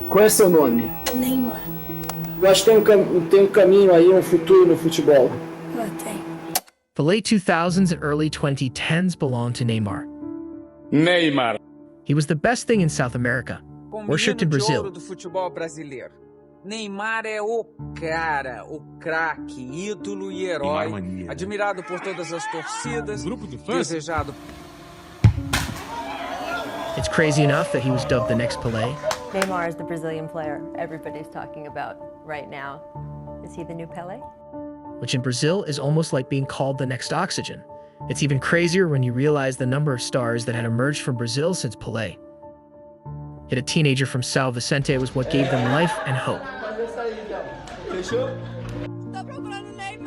Qual é seu nome? Neymar. Eu acho que tem um caminho aí, um futuro no futebol. Tem. The late 2000s and early 2010s belonged to Neymar. Neymar. He was the best thing in South America, worshipped in de ouro Brazil. do futebol brasileiro. Neymar é o cara, o craque, ídolo e herói, admirado por todas as torcidas, desejado. It's crazy enough that he was dubbed the next Pelé. Neymar is the Brazilian player everybody's talking about right now. Is he the new Pelé? Which in Brazil is almost like being called the next oxygen. It's even crazier when you realize the number of stars that had emerged from Brazil since Pelé. Yet a teenager from São Vicente was what gave them life and hope.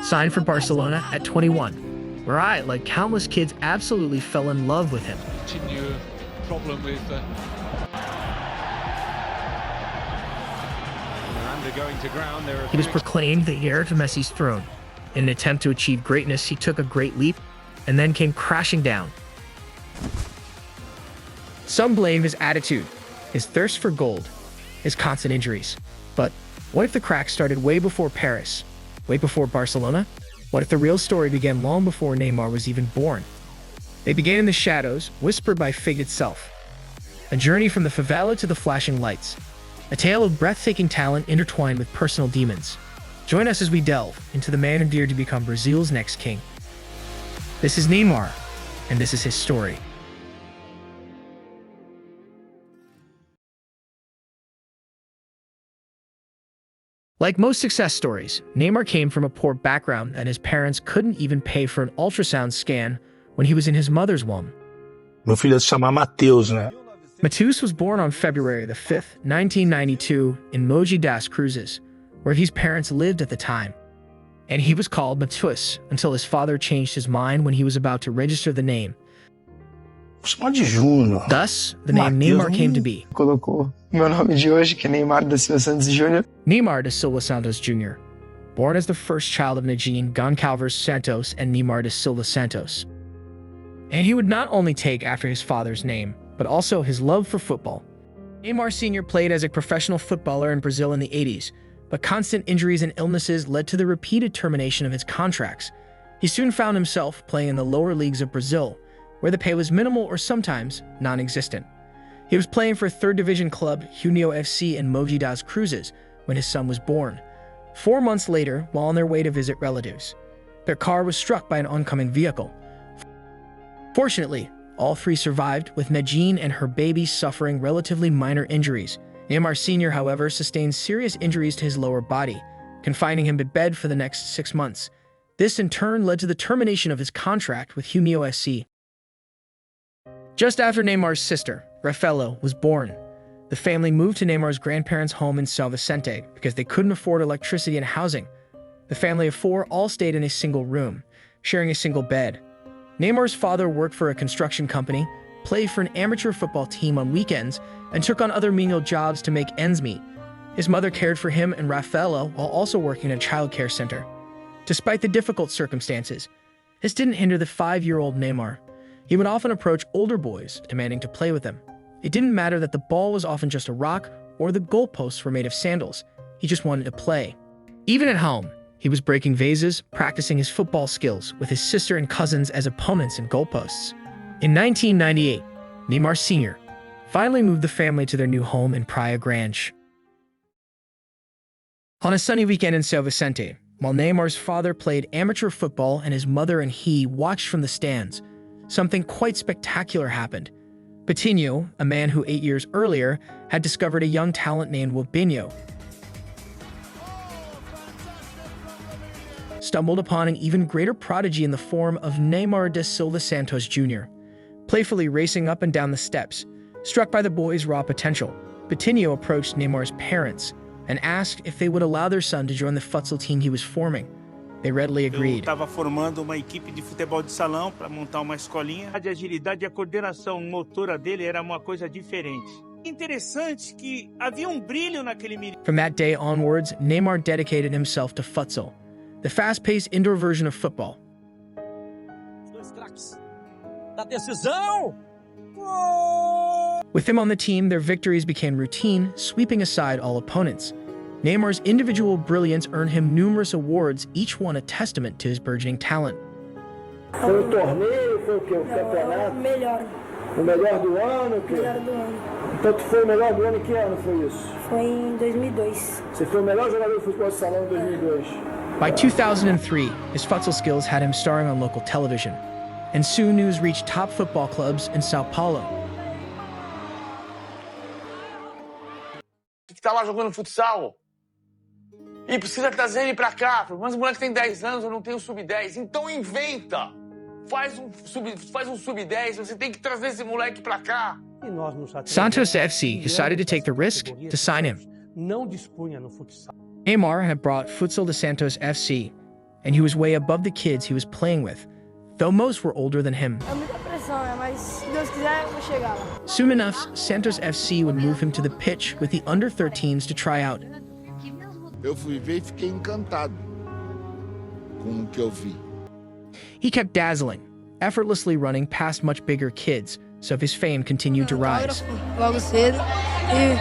Signed for Barcelona at 21, where I, like countless kids, absolutely fell in love with him. Problem with undergoing to ground. He was proclaimed the heir to Messi's throne. In an attempt to achieve greatness, he took a great leap and then came crashing down. Some blame his attitude, his thirst for gold, his constant injuries. But what if the crack started way before Paris, way before Barcelona? What if the real story began long before Neymar was even born? They began in the shadows, whispered by fate itself. A journey from the favela to the flashing lights. A tale of breathtaking talent intertwined with personal demons. Join us as we delve into the man who dared to become Brazil's next king. This is Neymar, and this is his story. Like most success stories, Neymar came from a poor background and his parents couldn't even pay for an ultrasound scan when he was in his mother's womb. Meu filho se chama Mateus, né? Mateus was born on February the 5th, 1992 in Mogi das Cruzes, where his parents lived at the time. And he was called Mateus until his father changed his mind when he was about to register the name. Chama de Júnior. Thus, the name Neymar came to be. Colocou meu nome de hoje, que é Neymar da Silva Santos Jr. Neymar da Silva Santos Jr., born as the first child of Nadine Goncalves Santos and Neymar da Silva Santos. And he would not only take after his father's name, but also his love for football. Neymar Sr. played as a professional footballer in Brazil in the 80s, but constant injuries and illnesses led to the repeated termination of his contracts. He soon found himself playing in the lower leagues of Brazil, where the pay was minimal or sometimes non-existent. He was playing for 3rd Division club Junior FC in Mogi das Cruzes when his son was born. 4 months later, while on their way to visit relatives, their car was struck by an oncoming vehicle. Fortunately, all 3 survived, with Nadine and her baby suffering relatively minor injuries. Neymar Sr., however, sustained serious injuries to his lower body, confining him to bed for the next 6 months. This in turn led to the termination of his contract with Junior FC. Just after Neymar's sister, Rafaela, was born, the family moved to Neymar's grandparents' home in São Vicente because they couldn't afford electricity and housing. The family of 4 all stayed in a single room, sharing a single bed. Neymar's father worked for a construction company, played for an amateur football team on weekends, and took on other menial jobs to make ends meet. His mother cared for him and Rafaela while also working in a childcare center. Despite the difficult circumstances, this didn't hinder the 5-year-old Neymar. He would often approach older boys, demanding to play with them. It didn't matter that the ball was often just a rock or the goalposts were made of sandals. He just wanted to play. Even at home, he was breaking vases, practicing his football skills with his sister and cousins as opponents and goalposts. In 1998, Neymar Sr. finally moved the family to their new home in Praia Grande. On a sunny weekend in São Vicente, while Neymar's father played amateur football and his mother and he watched from the stands, something quite spectacular happened. Coutinho, a man who 8 years earlier had discovered a young talent named Wabinho, stumbled upon an even greater prodigy in the form of Neymar da Silva Santos Jr. Playfully racing up and down the steps, struck by the boy's raw potential, Coutinho approached Neymar's parents and asked if they would allow their son to join the futsal team he was forming. They readily agreed. Eu estava formando uma equipe de futebol de salão para montar uma escolinha. A agilidade e a coordenação motora dele era uma coisa diferente. Interessante que havia brilho naquele menino. From that day onwards, Neymar dedicated himself to futsal, the fast-paced indoor version of football. Os dois craques da decisão. Gol! With him on the team, their victories became routine, sweeping aside all opponents. Neymar's individual brilliance earned him numerous awards, each one a testament to his burgeoning talent. Foi o torneio, foi o quê? O campeonato? Melhor. O melhor do ano, o quê? Melhor do ano. Então tu foi o melhor do ano em que ano foi isso? Foi em 2002. Você foi o melhor jogador de futebol de salão em 2002. By 2003, his futsal skills had him starring on local television, and soon news reached top football clubs in Sao Paulo. Que tá lá jogando futsal e precisa trazer ele pra cá, mas o moleque tem 10 anos, eu não tenho sub-10, então inventa! Faz um sub-10, você tem que trazer esse moleque pra cá. Santos FC decided to take the risk to sign him. Neymar had brought futsal to Santos FC, and he was way above the kids he was playing with, though most were older than him. É muita pressão, mas se Deus quiser, eu vou chegar lá. Soon enough, Santos FC would move him to the pitch with the under-13s to try out. Eu fui ver e fiquei encantado com o que eu vi. He kept dazzling, effortlessly running past much bigger kids, so his fame continued to rise. Logo cedo e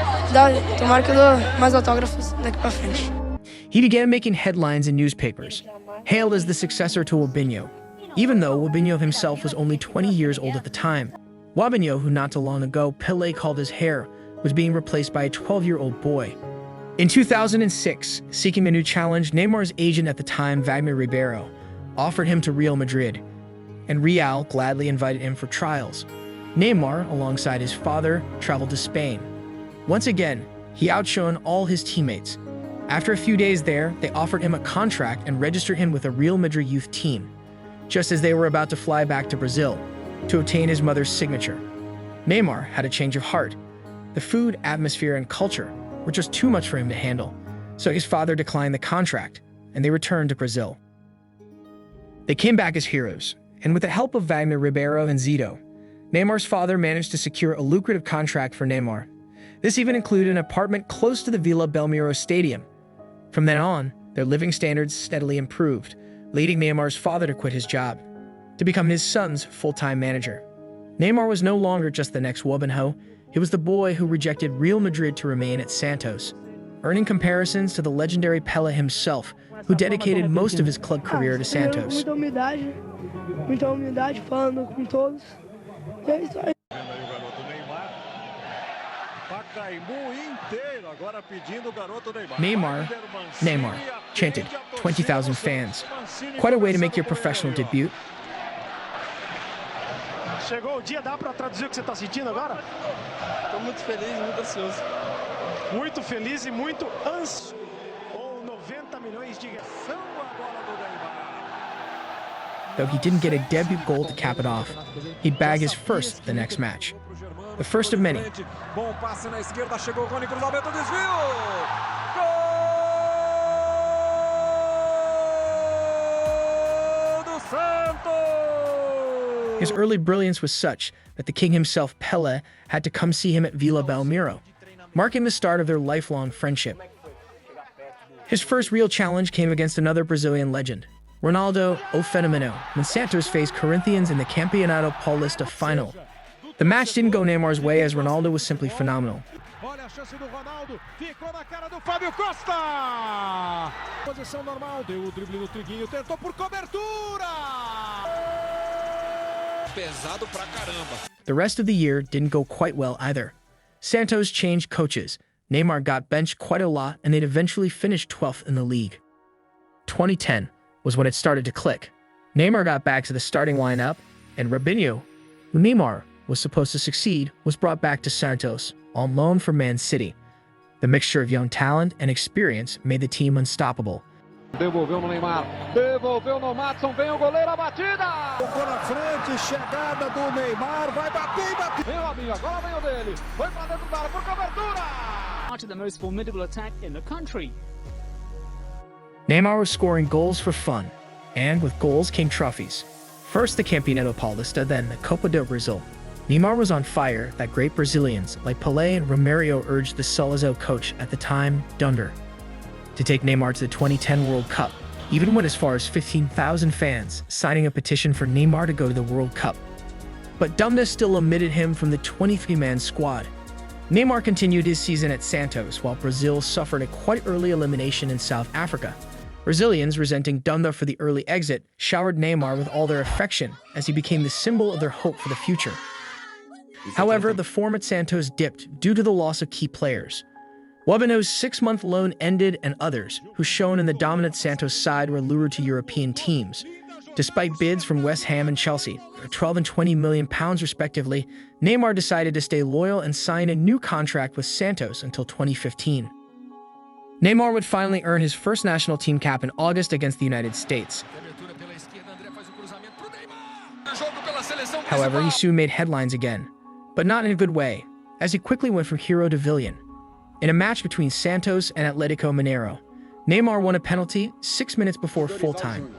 tomara que eu dou mais autógrafos daqui pra frente. He began making headlines in newspapers, hailed as the successor to Wabinho, even though Wabinho himself was only 20 years old at the time. Wabinho, who not too long ago Pelé called his hair, was being replaced by a 12-year-old boy. In 2006, seeking a new challenge, Neymar's agent at the time, Wagner Ribeiro, offered him to Real Madrid, and Real gladly invited him for trials. Neymar, alongside his father, traveled to Spain. Once again, he outshone all his teammates. After a few days there, they offered him a contract and registered him with a Real Madrid youth team, just as they were about to fly back to Brazil to obtain his mother's signature. Neymar had a change of heart. The food, atmosphere, and culture were just too much for him to handle, so his father declined the contract, and they returned to Brazil. They came back as heroes, and with the help of Wagner Ribeiro and Zito, Neymar's father managed to secure a lucrative contract for Neymar. This even included an apartment close to the Vila Belmiro Stadium. From then on, their living standards steadily improved, leading Neymar's father to quit his job, to become his son's full-time manager. Neymar was no longer just the next Wabinho, he was the boy who rejected Real Madrid to remain at Santos, earning comparisons to the legendary Pelé himself, who dedicated most of his club career to Santos. Muita humildade, falando com todos. É isso aí. Neymar, Neymar, chanted 20,000 fans. Quite a way to make your professional debut. Chegou o dia, dá para traduzir o que você está sentindo agora? Estou muito feliz e muito ansioso. Muito feliz e muito ansioso. Ou 90 milhões de são a bola do Neymar. Though he didn't get a debut goal to cap it off, he'd bag his first the next match. The first of many. Bom passe na esquerda, chegou o Rony, cruzamento, desvio! Gol do Santos! His early brilliance was such that the king himself, Pelé, had to come see him at Vila Belmiro, marking the start of their lifelong friendship. His first real challenge came against another Brazilian legend, Ronaldo o Fenomeno, when Santos faced Corinthians in the Campeonato Paulista final. The match didn't go Neymar's way as Ronaldo was simply phenomenal. Olha a chance do Ronaldo, ficou na cara do Fábio Costa! Posição normal, deu o drible no Triguinho, tentou por cobertura! Pesado pra caramba. The rest of the year didn't go quite well either. Santos changed coaches, Neymar got benched quite a lot, and they'd eventually finished 12th in the league. 2010 was when it started to click. Neymar got back to the starting lineup, and Robinho, who Neymar was supposed to succeed, was brought back to Santos, on loan from Man City. The mixture of young talent and experience made the team unstoppable. Devolveu no Neymar, devolveu no Matson, vem o goleiro, a batida! Tocou na frente, chegada do Neymar, vai bater, bater! Vem o Robinho, agora vem o dele, foi pra dentro da área por cobertura! Part of the most formidable attack in the country. Neymar was scoring goals for fun, and with goals came trophies. First the Campeonato Paulista, then the Copa do Brasil. Neymar was on fire that great Brazilians like Pelé and Romario urged the Salazar coach at the time, Dunder, to take Neymar to the 2010 World Cup, even went as far as 15,000 fans signing a petition for Neymar to go to the World Cup. but Dumda still omitted him from the 23-man squad. Neymar continued his season at Santos, while Brazil suffered a quite early elimination in South Africa. Brazilians, resenting Dumda for the early exit, showered Neymar with all their affection as he became the symbol of their hope for the future. However, the form at Santos dipped due to the loss of key players. Wabino's 6-month loan ended, and others, who shone in the dominant Santos side, were lured to European teams. Despite bids from West Ham and Chelsea, £12 and £20 million respectively, Neymar decided to stay loyal and sign a new contract with Santos until 2015. Neymar would finally earn his first national team cap in August against the United States. However, he soon made headlines again, but not in a good way, as he quickly went from hero to villain. In a match between Santos and Atlético Mineiro, Neymar won a penalty 6 minutes before full-time.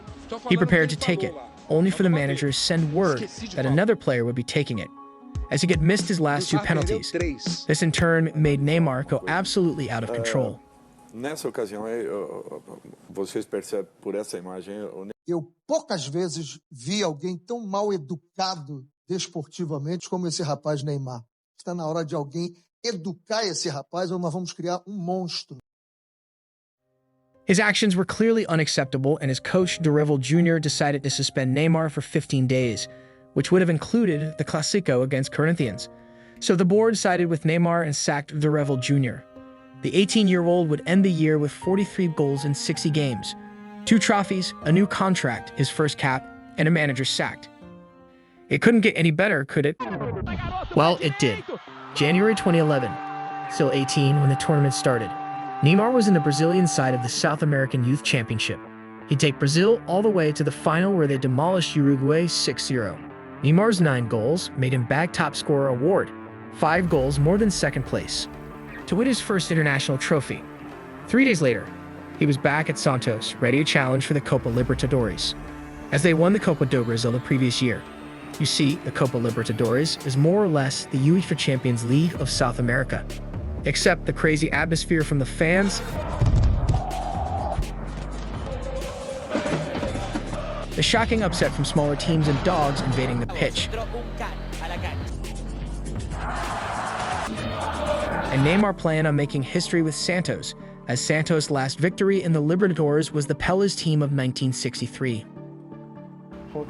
He prepared to take it, only for the manager to send word that another player would be taking it, as he had missed his last 2 penalties. This in turn made Neymar go absolutely out of control. Nessa ocasião, vocês percebem por essa imagem... Eu poucas vezes vi alguém tão mal educado desportivamente como esse rapaz Neymar. Está na hora de alguém educar esse rapaz ou nós vamos criar monstro. His actions were clearly unacceptable, and his coach, Neymar Junior, decided to suspend Neymar for 15 days, which would have included the Clásico against Corinthians. So the board sided with Neymar and sacked Neymar Junior. The 18-year-old would end the year with 43 goals in 60 games, 2 trophies, a new contract, his first cap, and a manager sacked. It couldn't get any better, could it? Well, it did. January 2011, still 18 when the tournament started. Neymar was in the Brazilian side of the South American Youth Championship. He'd take Brazil all the way to the final, where they demolished Uruguay 6-0. Neymar's 9 goals made him bag top scorer award, 5 goals more than second place, to win his first international trophy. 3 days later, he was back at Santos, ready to challenge for the Copa Libertadores, as they won the Copa do Brasil the previous year. You see, the Copa Libertadores is more or less the UEFA Champions League of South America, except the crazy atmosphere from the fans, the shocking upset from smaller teams, and dogs invading the pitch. And Neymar planned on making history with Santos, as Santos' last victory in the Libertadores was the Pelas team of 1963.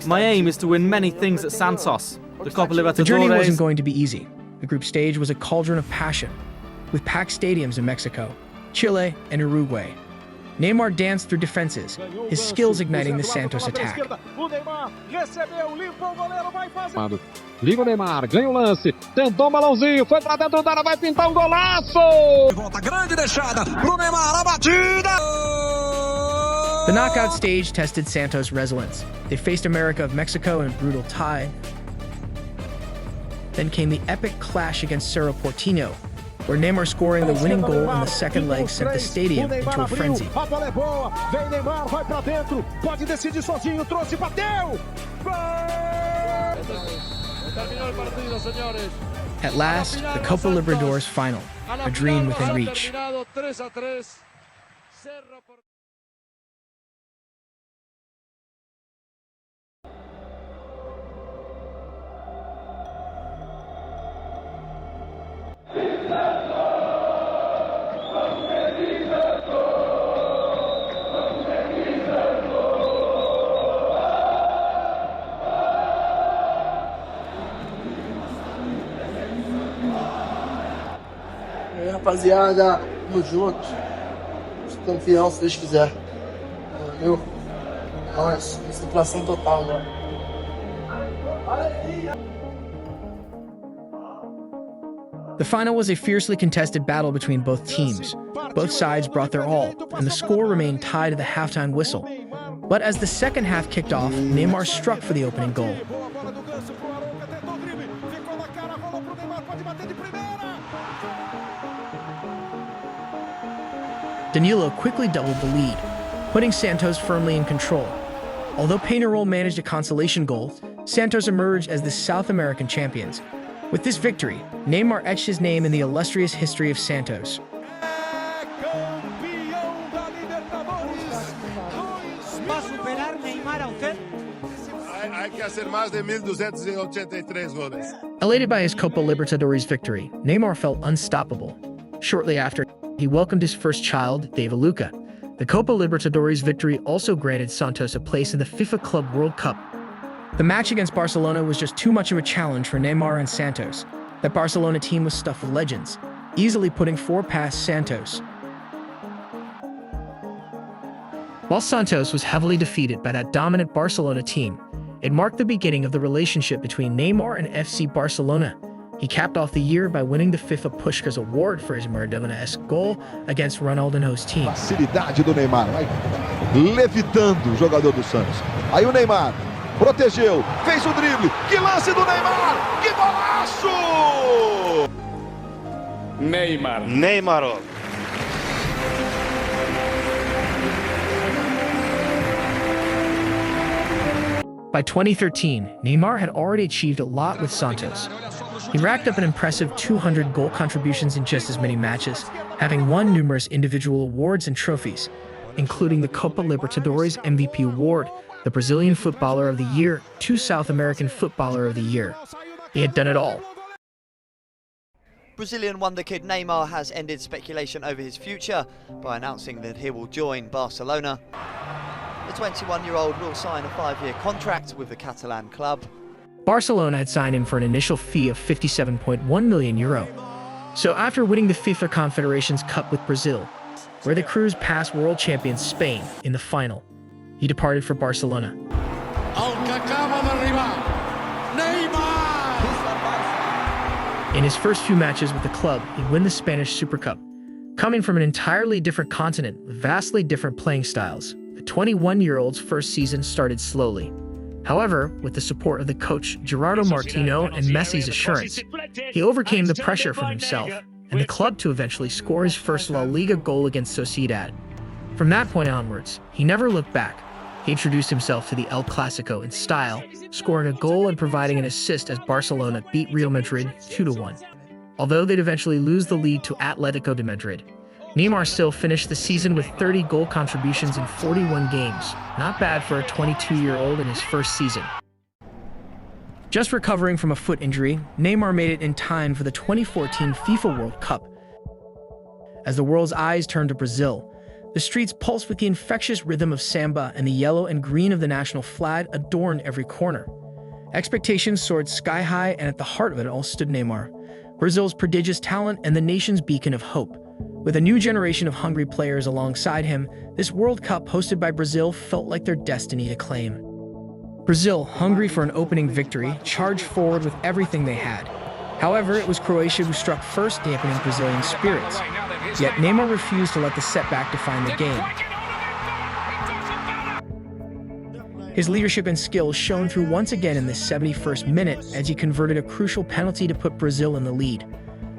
My aim is to win many things at Santos. The Copa Libertadores. The journey wasn't going to be easy. The group stage was a cauldron of passion, with packed stadiums in Mexico, Chile, and Uruguay. Neymar danced through defenses, his skills igniting the Santos attack. Liga o Neymar, ganha o lance, tentou um balãozinho, foi pra dentro da área, vai pintar golaço! Volta grande deixada pro Neymar, a batida! The knockout stage tested Santos' resilience. They faced America of Mexico in a brutal tie. Then came the epic clash against Cerro Porteño, where Neymar scoring the winning goal in the second leg sent the stadium into a frenzy. At last, the Copa Libertadores final, a dream within reach. E aí, rapaziada, tamo junto. Campeão, se Deus quiser. Valeu. Nossa, concentração total agora. The final was a fiercely contested battle between both teams. Both sides brought their all, and the score remained tied to the halftime whistle. But as the second half kicked off, Neymar struck for the opening goal. Danilo quickly doubled the lead, putting Santos firmly in control. Although Peñarol managed a consolation goal, Santos emerged as the South American champions. With this victory, Neymar etched his name in the illustrious history of Santos. Hay que Elated by his Copa Libertadores victory, Neymar felt unstoppable. Shortly after, he welcomed his first child, David Luca. The Copa Libertadores victory also granted Santos a place in the FIFA Club World Cup. The match against Barcelona was just too much of a challenge for Neymar and Santos. That Barcelona team was stuffed with legends, easily putting 4 past Santos. While Santos was heavily defeated by that dominant Barcelona team, it marked the beginning of the relationship between Neymar and FC Barcelona. He capped off the year by winning the FIFA Puskás Award for his Maradona-esque goal against Ronaldinho's team. Facilidade do Neymar, vai levitando o jogador do Santos. Aí o Neymar protegeu, fez o drible. Que lance do Neymar! Que golaço! Neymar. By 2013, Neymar had already achieved a lot with Santos. He racked up an impressive 200 goal contributions in just as many matches, having won numerous individual awards and trophies, including the Copa Libertadores MVP Award, the Brazilian Footballer of the Year, 2 South American Footballer of the Year. He had done it all. Brazilian wonder kid Neymar has ended speculation over his future by announcing that he will join Barcelona. The 21-year-old will sign a 5-year contract with the Catalan club. Barcelona had signed him for an initial fee of €57.1 million. So after winning the FIFA Confederations Cup with Brazil, where they cruised past world champions Spain in the final, he departed for Barcelona. In his first few matches with the club, he'd win the Spanish Super Cup. Coming from an entirely different continent with vastly different playing styles, the 21-year-old's first season started slowly. However, with the support of the coach Gerardo Martino and Messi's assurance, he overcame the pressure from himself and the club to eventually score his first La Liga goal against Sociedad. From that point onwards, he never looked back. He introduced himself to the El Clasico in style, scoring a goal and providing an assist as Barcelona beat Real Madrid 2-1. Although they'd eventually lose the lead to Atletico de Madrid, Neymar still finished the season with 30 goal contributions in 41 games. Not bad for a 22-year-old in his first season. Just recovering from a foot injury, Neymar made it in time for the 2014 FIFA World Cup. As the world's eyes turned to Brazil, the streets pulsed with the infectious rhythm of samba, and the yellow and green of the national flag adorned every corner. Expectations soared sky high, and at the heart of it all stood Neymar, Brazil's prodigious talent and the nation's beacon of hope. With a new generation of hungry players alongside him, this World Cup hosted by Brazil felt like their destiny to claim. Brazil, hungry for an opening victory, charged forward with everything they had. However, it was Croatia who struck first, dampening Brazilian spirits. Yet Neymar refused to let the setback define the game. His leadership and skill shone through once again in the 71st minute as he converted a crucial penalty to put Brazil in the lead.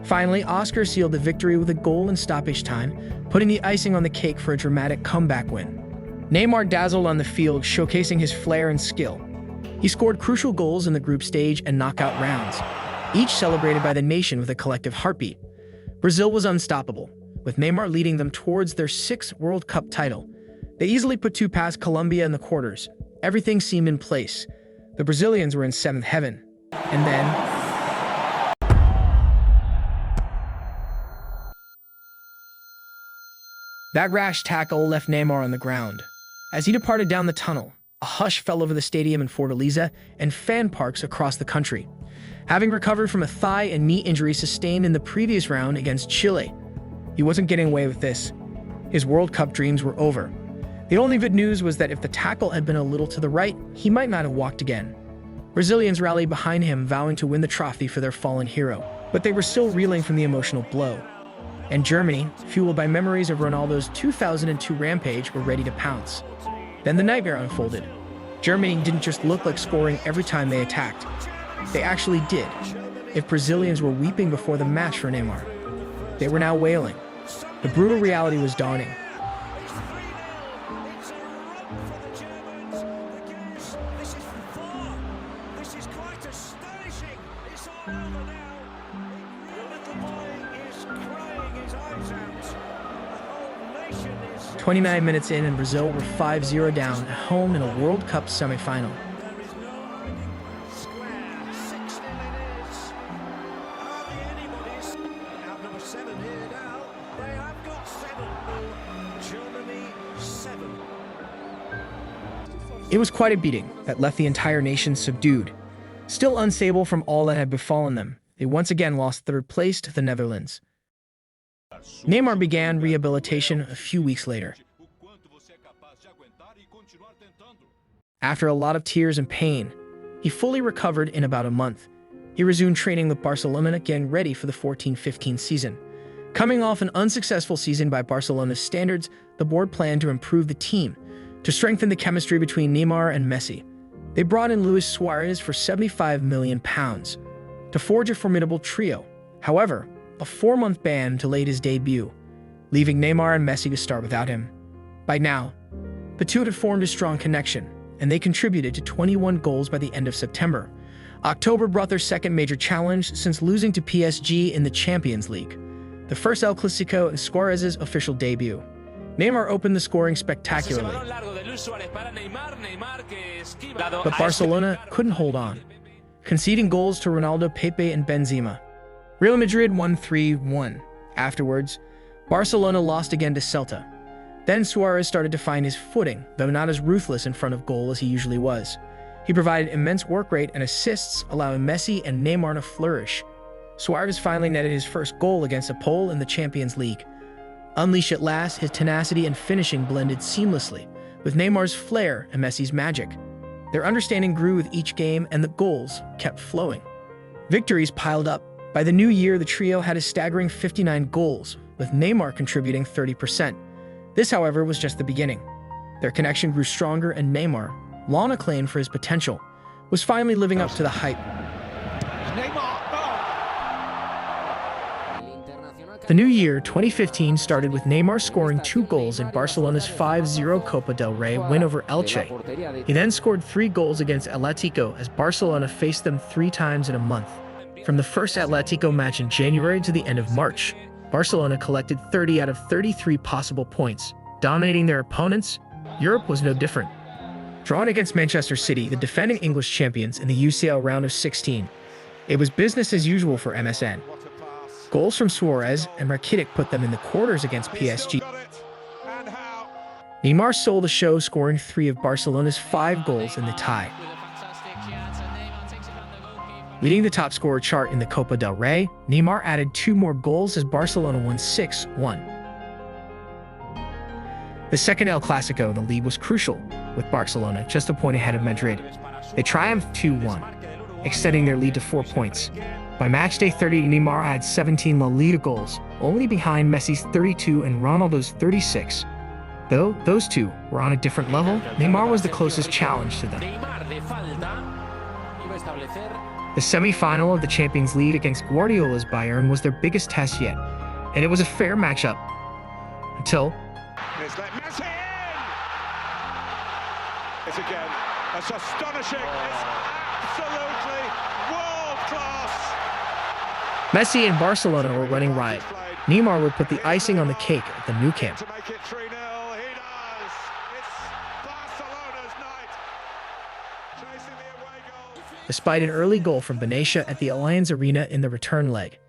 Finally, Oscar sealed the victory with a goal in stoppage time, putting the icing on the cake for a dramatic comeback win. Neymar dazzled on the field, showcasing his flair and skill. He scored crucial goals in the group stage and knockout rounds, each celebrated by the nation with a collective heartbeat. Brazil was unstoppable, with Neymar leading them towards their 6th World Cup title. They easily put 2 past Colombia in the quarters. Everything seemed in place. The Brazilians were in 7th heaven. And then, that rash tackle left Neymar on the ground. As he departed down the tunnel, a hush fell over the stadium in Fortaleza and fan parks across the country. Having recovered from a thigh and knee injury sustained in the previous round against Chile, he wasn't getting away with this. His World Cup dreams were over. The only good news was that if the tackle had been a little to the right, he might not have walked again. Brazilians rallied behind him, vowing to win the trophy for their fallen hero, but they were still reeling from the emotional blow. And Germany, fueled by memories of Ronaldo's 2002 rampage, were ready to pounce. Then the nightmare unfolded. Germany didn't just look like scoring every time they attacked. They actually did. If Brazilians were weeping before the match for Neymar, they were now wailing. The brutal reality was dawning. This is quite astonishing. It's all over now. The little boy is crying his eyes out. The whole nation is... 29 minutes in, and Brazil were 5-0 down at home in a World Cup semifinal. There is no It was quite a beating that left the entire nation subdued. Still unstable from all that had befallen them, they once again lost third place to the Netherlands. Neymar began rehabilitation a few weeks later. After a lot of tears and pain, he fully recovered in about a month. He resumed training with Barcelona, getting ready for the 14-15 season. Coming off an unsuccessful season by Barcelona's standards, the board planned to improve the team, to strengthen the chemistry between Neymar and Messi. They brought in Luis Suarez for £75 million to forge a formidable trio. However, a 4-month ban delayed his debut, leaving Neymar and Messi to start without him. By now, the two had formed a strong connection, and they contributed to 21 goals by the end of September. October brought their second major challenge since losing to PSG in the Champions League, the first El Clasico and Suarez's official debut. Neymar opened the scoring spectacularly, but Barcelona couldn't hold on, conceding goals to Ronaldo, Pepe, and Benzema. Real Madrid won 3-1. Afterwards, Barcelona lost again to Celta. Then Suarez started to find his footing, though not as ruthless in front of goal as he usually was. He provided immense work rate and assists, allowing Messi and Neymar to flourish. Suarez finally netted his first goal against a Pole in the Champions League. Unleashed at last, his tenacity and finishing blended seamlessly, with Neymar's flair and Messi's magic. Their understanding grew with each game, and the goals kept flowing. Victories piled up. By the new year, the trio had a staggering 59 goals, with Neymar contributing 30%. This, however, was just the beginning. Their connection grew stronger, and Neymar, long acclaimed for his potential, was finally living up to the hype. The new year, 2015, started with Neymar scoring 2 goals in Barcelona's 5-0 Copa del Rey win over Elche. He then scored 3 goals against Atletico as Barcelona faced them 3 times in a month. From the first Atletico match in January to the end of March, Barcelona collected 30 out of 33 possible points, dominating their opponents. Europe was no different. Drawn against Manchester City, the defending English champions, in the UCL round of 16. It was business as usual for MSN. Goals from Suarez and Rakitic put them in the quarters against PSG. Neymar stole the show, scoring 3 of Barcelona's 5 goals in the tie. Leading the top scorer chart in the Copa del Rey, Neymar added 2 more goals as Barcelona won 6-1. The second El Clasico in the league was crucial, with Barcelona just a point ahead of Madrid. They triumphed 2-1, extending their lead to 4 points. By matchday 30, Neymar had 17 La Liga goals, only behind Messi's 32 and Ronaldo's 36. Though those two were on a different level, Neymar was the closest challenge to them. The semi-final of the Champions League against Guardiola's Bayern was their biggest test yet, and it was a fair matchup. Until... It's again, that's astonishing, it's absolutely world-class! Messi and Barcelona were running riot. Neymar would put the icing on the cake at the Nou Camp. Despite an early goal from Benicia at the Allianz Arena in the return leg,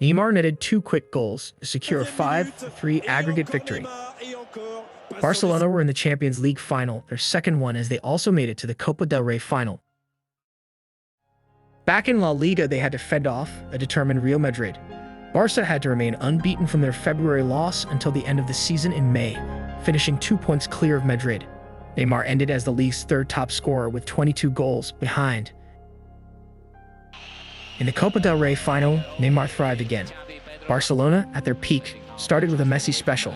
Neymar netted 2 quick goals to secure a 5-3 aggregate victory. Barcelona were in the Champions League final, their second one, as they also made it to the Copa del Rey final. Back in La Liga, they had to fend off a determined Real Madrid. Barca had to remain unbeaten from their February loss until the end of the season in May, finishing 2 points clear of Madrid. Neymar ended as the league's 3rd top scorer with 22 goals behind. In the Copa del Rey final, Neymar thrived again. Barcelona, at their peak, started with a Messi special.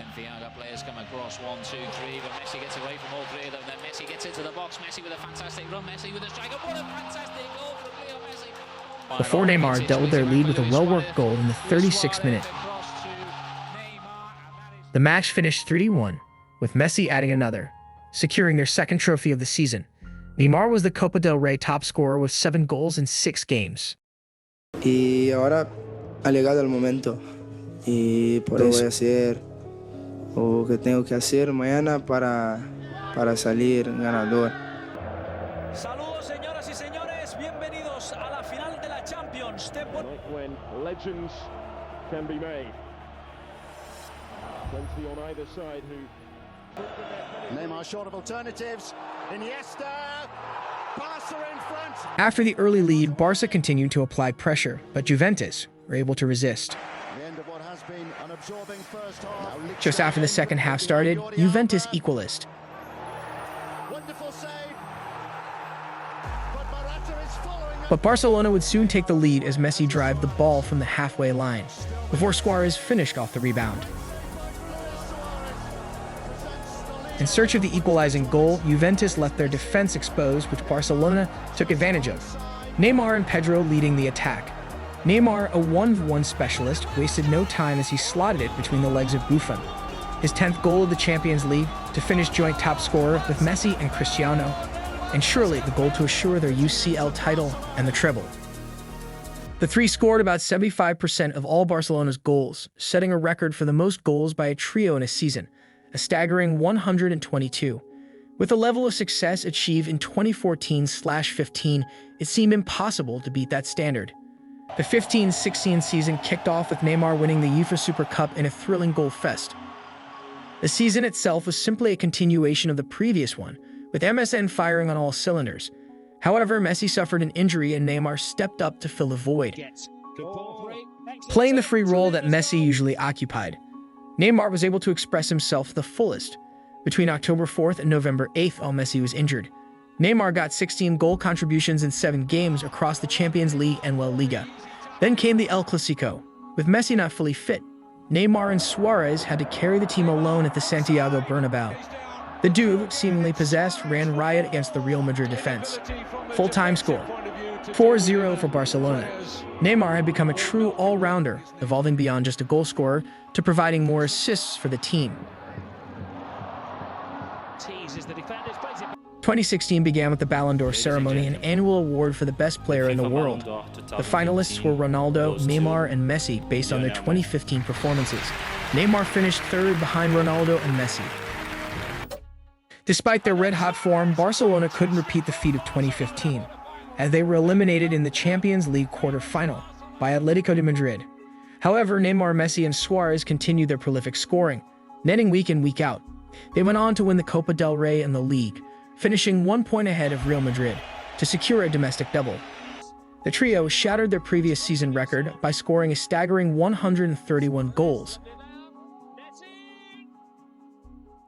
Before Neymar doubled their lead with a well-worked goal in the 36th minute. The match finished 3-1, with Messi adding another, securing their second trophy of the season. Neymar was the Copa del Rey top scorer with 7 goals in 6 games. Y ahora ha llegado el momento y por eso voy a hacer lo que tengo que hacer mañana para salir ganador. Saludos, señoras y señores, bienvenidos a la final de la Champions. When legends can be made. Plenty on either side who... Neymar short of alternatives. Iniesta. Barca in front. After the early lead, Barca continued to apply pressure, but Juventus were able to resist. Just after the second half started, Juventus equalized. But Barcelona would soon take the lead as Messi drived the ball from the halfway line, before Suarez finished off the rebound. In search of the equalizing goal, Juventus left their defense exposed, which Barcelona took advantage of. Neymar and Pedro leading the attack. Neymar, a 1v1 specialist, wasted no time as he slotted it between the legs of Buffon. His 10th goal of the Champions League, to finish joint top scorer with Messi and Cristiano, and surely the goal to assure their UCL title and the treble. The three scored about 75% of all Barcelona's goals, setting a record for the most goals by a trio in a season, a staggering 122. With the level of success achieved in 2014/15, it seemed impossible to beat that standard. The 15-16 season kicked off with Neymar winning the UEFA Super Cup in a thrilling goal fest. The season itself was simply a continuation of the previous one, with MSN firing on all cylinders. However, Messi suffered an injury and Neymar stepped up to fill the void, playing the free role that Messi usually occupied. Neymar was able to express himself the fullest. Between October 4th and November 8th, while Messi was injured, Neymar got 16 goal contributions in 7 games across the Champions League and La Liga. Then came the El Clasico. With Messi not fully fit, Neymar and Suarez had to carry the team alone at the Santiago Bernabeu. The duo, seemingly possessed, ran riot against the Real Madrid defense. Full-time score, 4-0 for Barcelona. Neymar had become a true all-rounder, evolving beyond just a goal scorer to providing more assists for the team. 2016 began with the Ballon d'Or ceremony, an annual award for the best player in the world. The finalists were Ronaldo, Neymar, and Messi based on their 2015 performances. Neymar finished third behind Ronaldo and Messi. Despite their red-hot form, Barcelona couldn't repeat the feat of 2015, as they were eliminated in the Champions League quarter-final by Atletico de Madrid. However, Neymar, Messi, and Suarez continued their prolific scoring, netting week in, week out. They went on to win the Copa del Rey and the league, finishing 1 point ahead of Real Madrid to secure a domestic double. The trio shattered their previous season record by scoring a staggering 131 goals.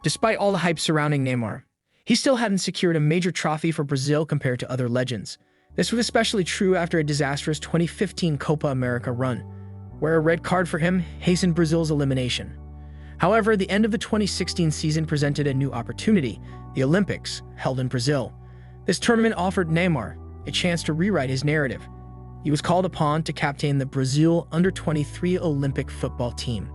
Despite all the hype surrounding Neymar, he still hadn't secured a major trophy for Brazil compared to other legends. This was especially true after a disastrous 2015 Copa America run, where a red card for him hastened Brazil's elimination. However, the end of the 2016 season presented a new opportunity, the Olympics, held in Brazil. This tournament offered Neymar a chance to rewrite his narrative. He was called upon to captain the Brazil under-23 Olympic football team.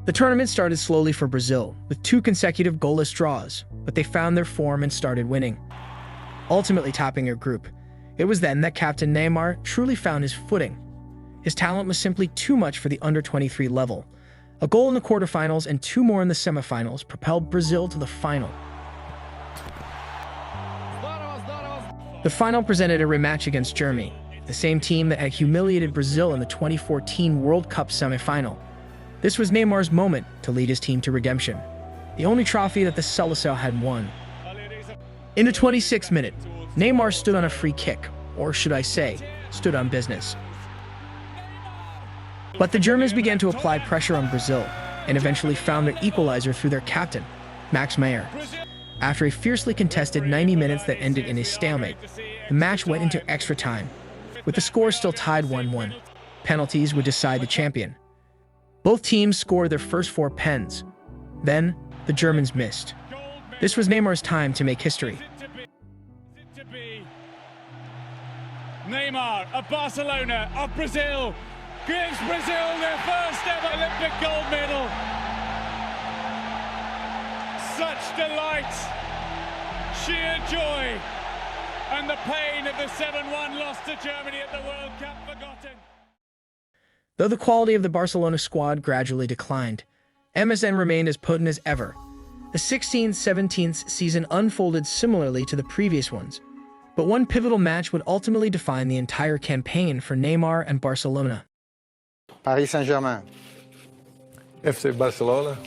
The tournament started slowly for Brazil, with 2 consecutive goalless draws, but they found their form and started winning, ultimately topping their group. It was then that Captain Neymar truly found his footing. His talent was simply too much for the under-23 level. A goal in the quarterfinals and 2 more in the semifinals propelled Brazil to the final. The final presented a rematch against Germany, the same team that had humiliated Brazil in the 2014 World Cup semifinal. This was Neymar's moment to lead his team to redemption, the only trophy that the Seleção had won. In the 26th minute, Neymar stood on a free kick, or should I say, stood on business. But the Germans began to apply pressure on Brazil, and eventually found their equalizer through their captain, Max Meyer. After a fiercely contested 90 minutes that ended in a stalemate, the match went into extra time, with the score still tied 1-1. Penalties would decide the champion. Both teams scored their first 4 pens. Then, the Germans missed. This was Neymar's time to make history. Neymar of Barcelona, of Brazil, gives Brazil their first ever Olympic gold medal. Such delight, sheer joy, and the pain of the 7-1 loss to Germany at the World Cup forgotten. Though the quality of the Barcelona squad gradually declined, MSN remained as potent as ever. The 16-17 season unfolded similarly to the previous ones, but one pivotal match would ultimately define the entire campaign for Neymar and Barcelona. Paris Saint-Germain. FC Barcelona.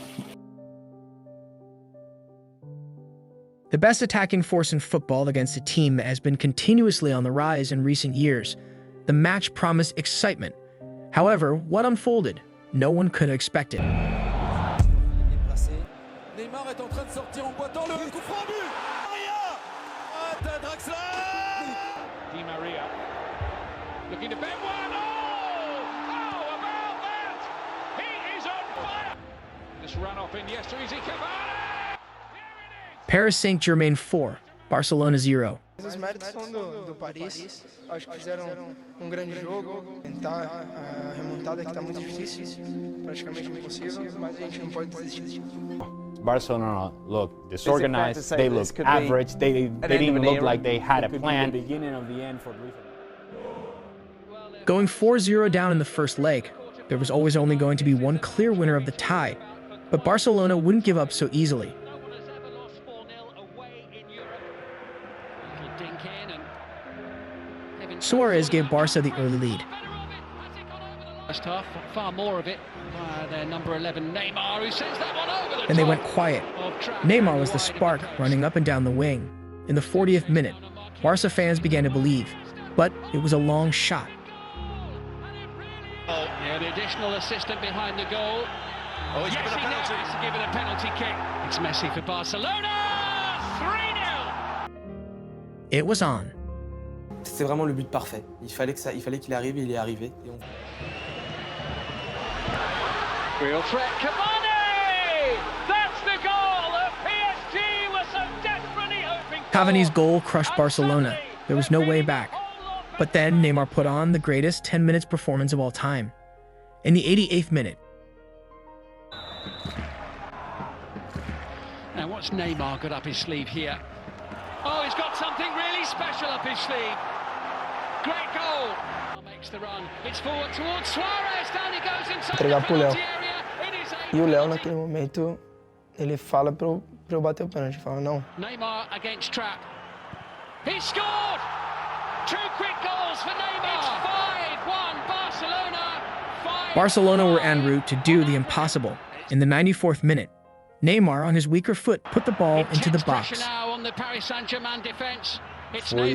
The best attacking force in football against a team that has been continuously on the rise in recent years, the match promised excitement. However, what unfolded, no one could have expected. Neymar est en train de sortir en boitant le coup franc but. Di Maria looking to bend one. Oh, how about that? He is on fire. This run off in yesterday's Cavani. Paris Saint-Germain 4, Barcelona 0. Os méritos são do Paris. Acho que fizeram grande jogo. Tentar a remontada que está muito difícil, praticamente impossível, mas a gente não pode desistir. Barcelona look disorganized, they look average, they didn't even look like they had a plan. Going 4-0 down in the first leg, there was always only going to be one clear winner of the tie, but Barcelona wouldn't give up so easily. Suarez gave Barca the early lead. First half, far more of it by their number 11 Neymar, who sends that one over the Then they went quiet. Neymar was the spark running up and down the wing. In the 40th minute, Barca fans began to believe, but it was a long shot. Yeah, the additional assistant behind the goal. Oh, he's given a penalty. He's given a penalty kick. It's Messi for Barcelona. 3-0. It was on. C'était vraiment le but parfait. Il fallait qu'il arrive et il est arrivé. Et Real threat, Cavani! That's the goal that PSG was so desperately hoping for. Cavani's goal crushed Barcelona. There was no way back. But then Neymar put on the greatest 10 minutes performance of all time. In the 88th minute. Now what's Neymar got up his sleeve here? Oh, he's got something really special up his sleeve. Great goal. Makes the run. It's forward towards Suarez. Down he goes inside the penalty area. E o Léo, naquele momento, ele fala para eu bater o pênalti. Ele fala, não. Neymar against trap. He scored! Two quick goals for Neymar. It's 5-1 Barcelona. Barcelona were en route to do the impossible. In the 94th minute, Neymar, on his weaker foot, put the ball into the box. Foi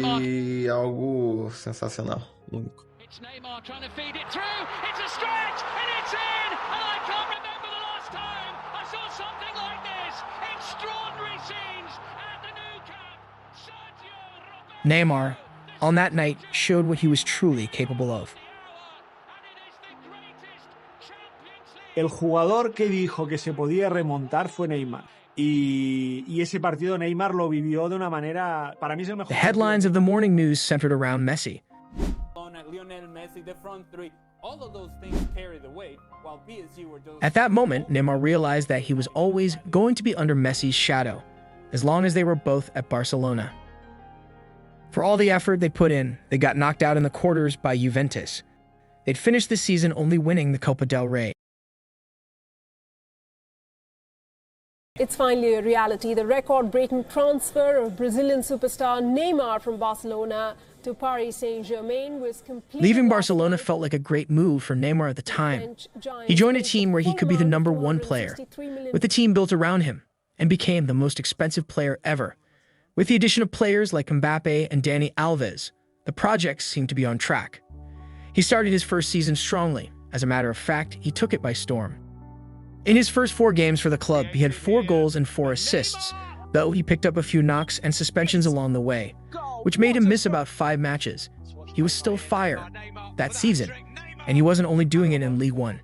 algo sensacional, único. It's Neymar trying to feed it through. It's a stretch and it's in. And I can't remember the last time I saw something like this. Extraordinary scenes at the Nou Camp. Neymar, on that night, showed what he was truly capable of. El jugador que dijo que se podía remontar fue Neymar. Y ese partido Neymar lo vivió de una manera, para mí es el mejor. The headlines of the morning news centered around Messi. Lionel Messi, the front three, all of those things carried the weight, while PSG were just... At that moment, Neymar realized that he was always going to be under Messi's shadow, as long as they were both at Barcelona. For all the effort they put in, they got knocked out in the quarters by Juventus. They'd finished the season only winning the Copa del Rey. It's finally a reality. The record-breaking transfer of Brazilian superstar Neymar from Barcelona to Paris Saint-Germain was completed. Leaving Barcelona felt like a great move for Neymar at the time. He joined a team where he could be the #1 player, with the team built around him, and became the most expensive player ever. With the addition of players like Mbappe and Dani Alves, the project seemed to be on track. He started his first season strongly. As a matter of fact, he took it by storm. In his first 4 games for the club, he had 4 goals and 4 assists, though he picked up a few knocks and suspensions along the way, which made him miss about 5 matches. He was still fire that season, and he wasn't only doing it in League One.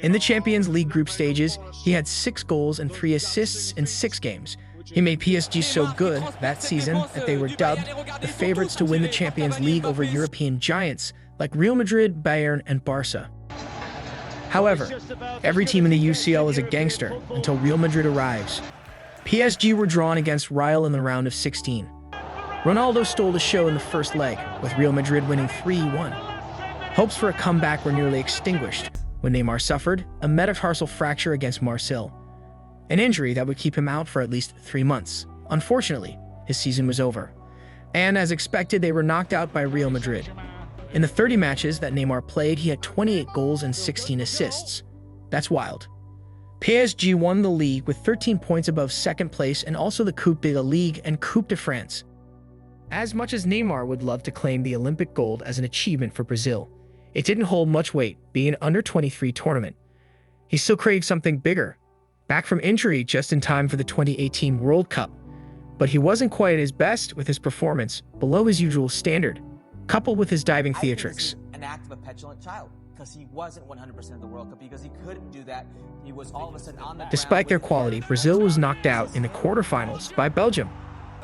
In the Champions League group stages, he had 6 goals and 3 assists in 6 games. He made PSG so good that season that they were dubbed the favorites to win the Champions League over European giants like Real Madrid, Bayern, and Barca. However, every team in the UCL is a gangster until Real Madrid arrives. PSG were drawn against Real in the round of 16. Ronaldo stole the show in the first leg, with Real Madrid winning 3-1. Hopes for a comeback were nearly extinguished when Neymar suffered a metatarsal fracture against Marseille, an injury that would keep him out for at least 3 months. Unfortunately, his season was over. And as expected, they were knocked out by Real Madrid. In the 30 matches that Neymar played, he had 28 goals and 16 assists. That's wild. PSG won the league with 13 points above second place and also the Coupe de la Ligue and Coupe de France. As much as Neymar would love to claim the Olympic gold as an achievement for Brazil, it didn't hold much weight being an under-23 tournament. He still craved something bigger, back from injury just in time for the 2018 World Cup. But he wasn't quite at his best with his performance below his usual standard, coupled with his diving theatrics. An act of a petulant child, because he wasn't 100% of the World Cup, because he couldn't do that. He was all of a sudden on the Despite their quality, Brazil was knocked out in the quarterfinals by Belgium.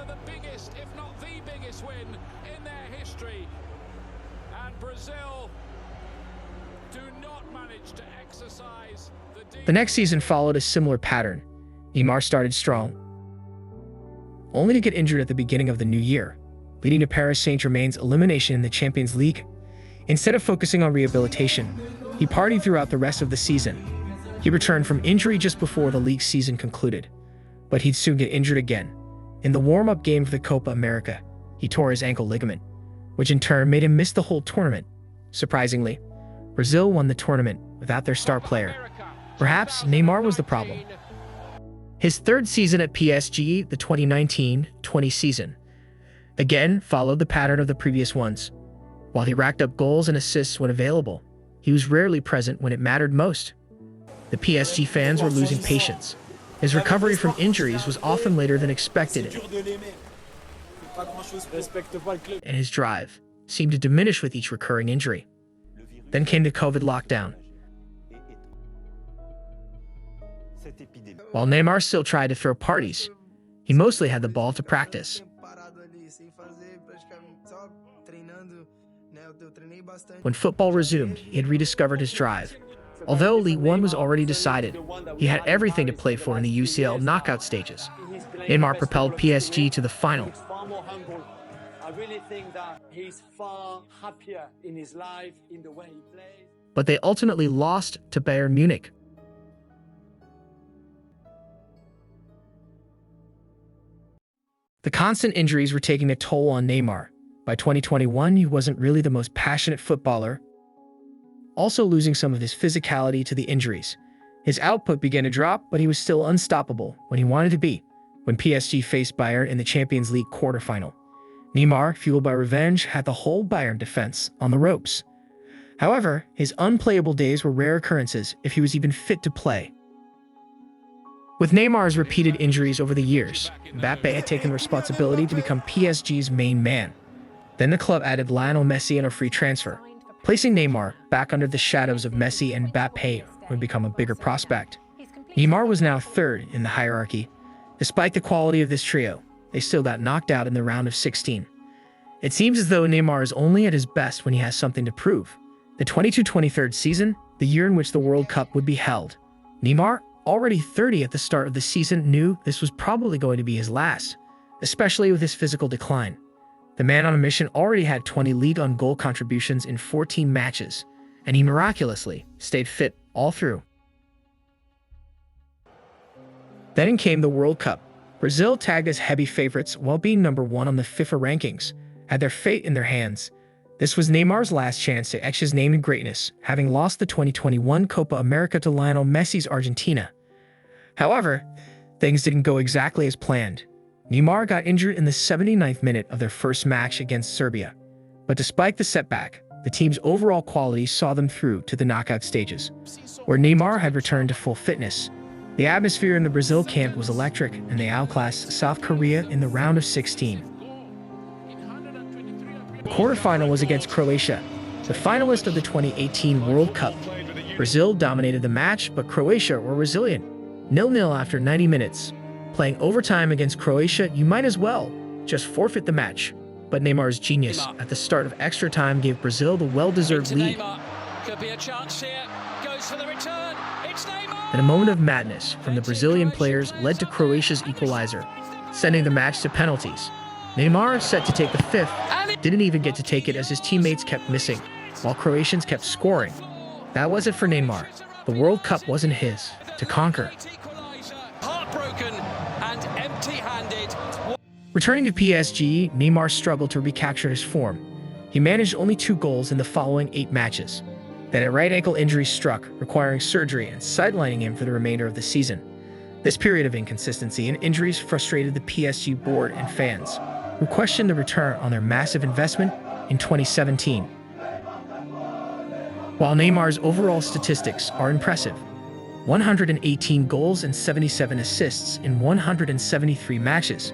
The biggest, if not the biggest win in their history. And Brazil do not manage to exercise The next season followed a similar pattern. Neymar started strong, only to get injured at the beginning of the new year, leading to Paris Saint-Germain's elimination in the Champions League. Instead of focusing on rehabilitation, he partied throughout the rest of the season. He returned from injury just before the league season concluded, but he'd soon get injured again. In the warm-up game for the Copa America, he tore his ankle ligament, which in turn made him miss the whole tournament. Surprisingly, Brazil won the tournament without their star player. Perhaps Neymar was the problem. His third season at PSG, the 2019-20 season, again followed the pattern of the previous ones. While he racked up goals and assists when available, he was rarely present when it mattered most. The PSG fans were losing patience. His recovery from injuries was often later than expected, and his drive seemed to diminish with each recurring injury. Then came the COVID lockdown. While Neymar still tried to throw parties, he mostly had the ball to practice. When football resumed, he had rediscovered his drive. Although League One was already decided, he had everything to play for in the UCL knockout stages. Neymar propelled PSG to the final. But they ultimately lost to Bayern Munich. The constant injuries were taking a toll on Neymar. By 2021, he wasn't really the most passionate footballer, also losing some of his physicality to the injuries. His output began to drop, but he was still unstoppable when he wanted to be. When PSG faced Bayern in the Champions League quarterfinal, Neymar, fueled by revenge, had the whole Bayern defense on the ropes. However, his unplayable days were rare occurrences if he was even fit to play. With Neymar's repeated injuries over the years, Mbappe had taken responsibility to become PSG's main man. Then the club added Lionel Messi in a free transfer, placing Neymar back under the shadows of Messi and Mbappe would become a bigger prospect. Neymar was now third in the hierarchy. Despite the quality of this trio, they still got knocked out in the round of 16. It seems as though Neymar is only at his best when he has something to prove. The 22-23 season, the year in which the World Cup would be held, Neymar, already 30 at the start of the season, knew this was probably going to be his last, especially with his physical decline. The man on a mission already had 20 league on goal contributions in 14 matches, and he miraculously stayed fit all through. Then came the World Cup. Brazil, tagged as heavy favorites while being number 1 on the FIFA rankings, had their fate in their hands. This was Neymar's last chance to etch his name in greatness, having lost the 2021 Copa America to Lionel Messi's Argentina. However, things didn't go exactly as planned. Neymar got injured in the 79th minute of their first match against Serbia. But despite the setback, the team's overall quality saw them through to the knockout stages, where Neymar had returned to full fitness. The atmosphere in the Brazil camp was electric, and they outclassed South Korea in the round of 16. The quarterfinal was against Croatia, the finalist of the 2018 World Cup. Brazil dominated the match, but Croatia were resilient. 0-0 after 90 minutes. Playing overtime against Croatia, you might as well just forfeit the match. But Neymar's genius at the start of extra time gave Brazil the well-deserved lead. Could be a chance here. Goes for the return. It's Neymar. And a moment of madness from the Brazilian players led to Croatia's equalizer, sending the match to penalties. Neymar, set to take the 5th, didn't even get to take it as his teammates kept missing, while Croatians kept scoring. That was it for Neymar. The World Cup wasn't his to conquer. Heartbroken and empty-handed. Returning to PSG, Neymar struggled to recapture his form. He managed only 2 goals in the following 8 matches. Then a right ankle injury struck, requiring surgery and sidelining him for the remainder of the season. This period of inconsistency and injuries frustrated the PSG board and fans, who questioned the return on their massive investment in 2017. While Neymar's overall statistics are impressive, 118 goals and 77 assists in 173 matches,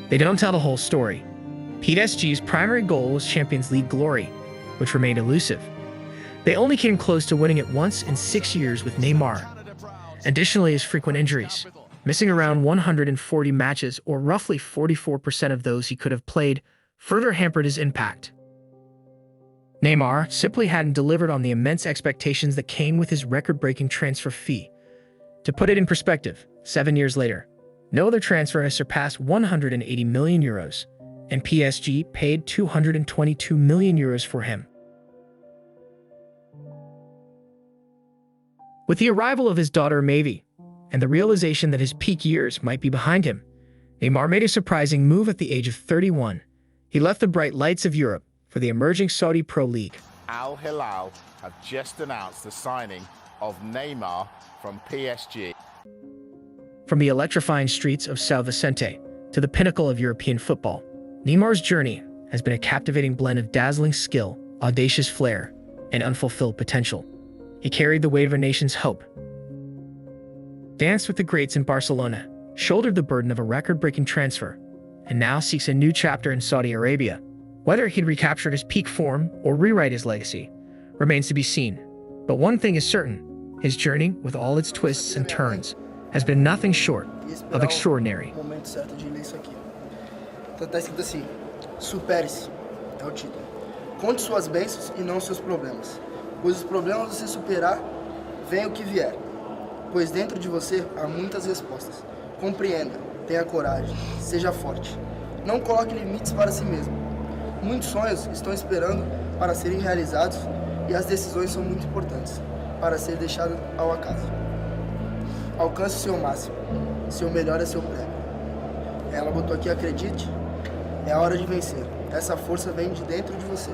they don't tell the whole story. PSG's primary goal was Champions League glory, which remained elusive. They only came close to winning it once in 6 years with Neymar. Additionally, his frequent injuries, missing around 140 matches or roughly 44% of those he could have played, further hampered his impact. Neymar simply hadn't delivered on the immense expectations that came with his record-breaking transfer fee. To put it in perspective, 7 years later, no other transfer has surpassed 180 million euros, and PSG paid 222 million euros for him. With the arrival of his daughter Mavi, and the realization that his peak years might be behind him, Neymar made a surprising move at the age of 31. He left the bright lights of Europe for the emerging Saudi Pro League. Al Hilal have just announced the signing of Neymar from PSG. From the electrifying streets of São Vicente to the pinnacle of European football, Neymar's journey has been a captivating blend of dazzling skill, audacious flair, and unfulfilled potential. He carried the weight of a nation's hope, danced with the greats in Barcelona, shouldered the burden of a record-breaking transfer, and now seeks a new chapter in Saudi Arabia. Whether he'd recaptured his peak form or rewrite his legacy remains to be seen. But one thing is certain, his journey, with all its twists and turns, has been nothing short of extraordinary. Tá escrito assim: supere-se, é o título. Conte suas bênçãos e não seus problemas, pois os problemas você superar, venha o que vier. Pois dentro de você há muitas respostas. Compreenda, tenha coragem, seja forte. Não coloque limites para si mesmo. Muitos sonhos estão esperando para serem realizados e as decisões são muito importantes para ser deixadas ao acaso. Alcance o seu máximo, seu melhor é seu prêmio. Ela botou aqui: acredite, é a hora de vencer. Essa força vem de dentro de você.